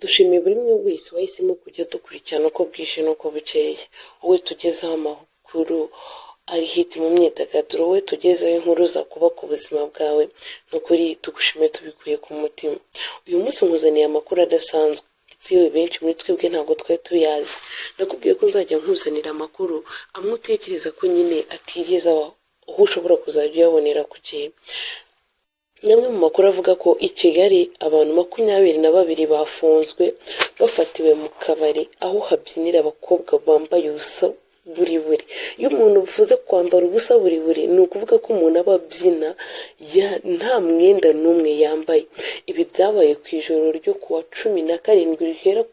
dushimiye buri umwe wese wahisemo kujya dukurikirana uko bwije n'uko bukeye, wowe tugezeho amakuru ari hiti mu myidagaduro, wowe tugezeho inkuru zakuba ku buzima bwawe, n'ukuri tugushimiye tubikuye ku mutima. Uyu munsi nkuzaniye amakuru adasanzwe ndetse yewe benshi muri twebwe ntabwo twari tuyazi. Nakubwiye ko nzajya nkuzanira amakuru amwe utekereza ko nyine atigeze aho ushobora kuzajya uyabonera ku gihe. Namwe mu makuru avuga ko i Kigali abantu 22 bafunzwe bafatiwe mu kabari aho habyinira abakobwa bambaye ubusa buri. Iyo umuntu bivuze kwambara ubusa buri ni ukuvuga ko umuntu aba abyina nta mwenda n'umwe yambaye. Ibi byabaye ku ijoro ryo kuwa 17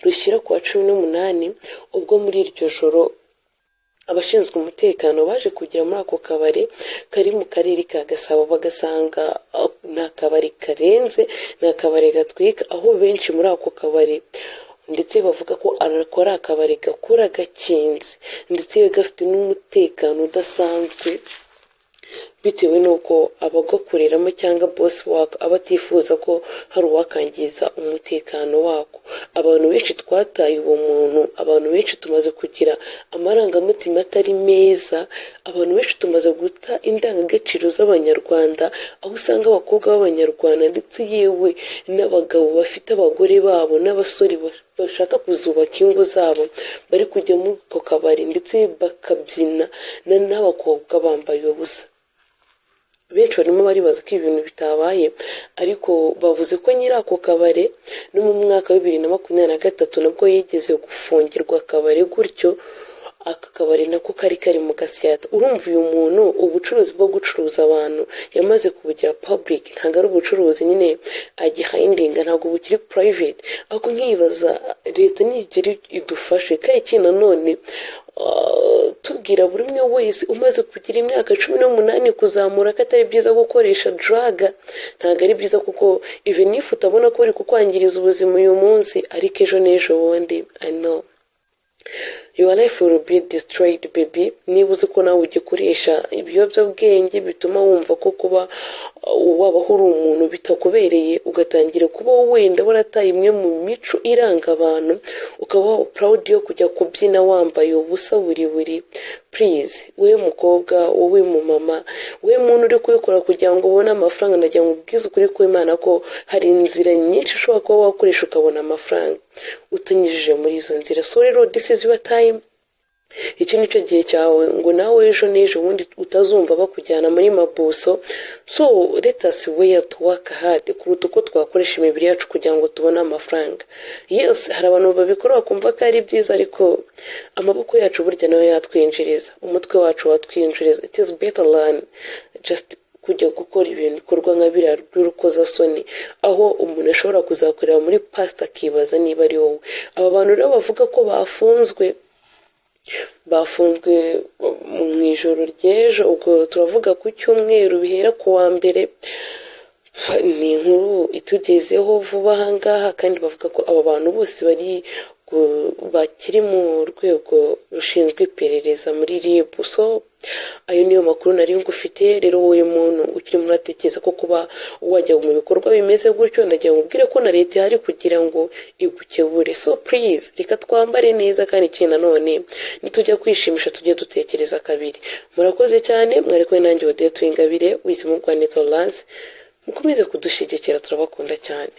rushyira kuwa 18, ubwo muri iryo joro abashinzwe umutekano baje kugera muri ako kabari kari mu karere ka Gasabo, bagasanga nta kabari karenze, nta kabari gatwika, aho benshi muri ako kabari ndetse bavuga ko ari akabari gakora gakinze ndetse gafite n'umutekano udasanzwe, bitewe n'uko abagakoreramo cyangwa boss wako aba atifuza ko hari uwakangiza umutekano wako. Abantu benshi twataye uwo muntu, abantu benshi tumaze kugira amarangamutima atari meza, abantu benshi tumaze guta indangagaciro z'abanyarwanda, aho usanga abakobwa b'abanyarwanda ndetse yewe n'abagabo bafite abagore babo n'abasore bashaka kuzubaka ingo zabo bari kujya muri ako kabari ndetse bakabyina n'abakobwa bambaye ubusa. Benshi barimo baribaza ko ibintu bitabaye, ariko bavuze ko nyiri ako kabare no mu mwaka wa 2023 nabwo yigeze gufungirwa akabare gutyo. Aka kabari nako kari mu Gasyata. Urumva uyu muntu ubucuruzi bwo gucuruza abantu yamaze kubugira public, ntabwo ari ubucuruzi nyine agihindinga, ntabwo bukiri private. Ako nkibaza leta nigiri idufashe kandi iki nanone tubwira buri umwe wese umaze kugira imyaka 18 kuzamura ko atari byiza gukoresha drug. Ntabwo ari byiza kuko even if utabona ko uri kukwangiriza ubuzima uyu munsi, ariko ejo n'ejo bundi I know your life will be destroyed baby. Niba uzi ko nawe ugikoresha ibiyobyabwenge bituma wumva ko kuba wabaho uri umuntu bitakubereye, ugatangira kuba wenda warataye imwe mu mico iranga abantu, ukaba proud yo kujya kubyina wambaye ubusa buri. Please, we mukobwa, wowe mu mama, we muntu uri kubikora kugira ngo ubone amafaranga, najya nkubwiza ukuri ko Imana ko hari inzira nyinshi ushobora kuba wakoresha ukabona amafaranga utanyujije muri izo nzira. So rero this is your time. Iki nicyo gihe cyawe ngo nawe ejo n'ejo bundi utazumva bakujyana muri mabuso. So let us wear to work hard kuruta uko twakoresha imibiri yacu kugira ngo tubone amafaranga. Yes, hari abantu babikora bakumva ko ari byiza, ariko amaboko yacu burya nayo yatwinjiriza, umutwe wacu watwinjiriza. It is better than just kujya gukora ibintu bikorwa nka biriya rw'urukozasoni, aho umuntu ashobora kuzakorera muri pasta akibaza niba ari wowe. Aba bantu rero bavuga ko bafunzwe mu ijoro ry'ejo, ubwo turavuga ku cyumweru bihera ku wa mbere. Ni inkuru itugezeho vuba aha ngaha, kandi bavuga ko aba bantu bose bakiri mu rwego rushinzwe iperereza muri RIB. So ayo niyo makuru nari ngufite. Rero wowe muntu ukiri muratekereza ko kuba wajya mu bikorwa bimeze gutyo, ndagira ngo ubwire ko na leta ihari kugira ngo igukebure. So please, reka twambare neza, kandi ikindi nanone nitujya kwishimisha tujye dutekereza kabiri. Murakoze cyane, mwari kumwe nanjye Odette Ingabire wizimugwaneza Lance. Mukomeze kudushyigikira, turabakunda cyane.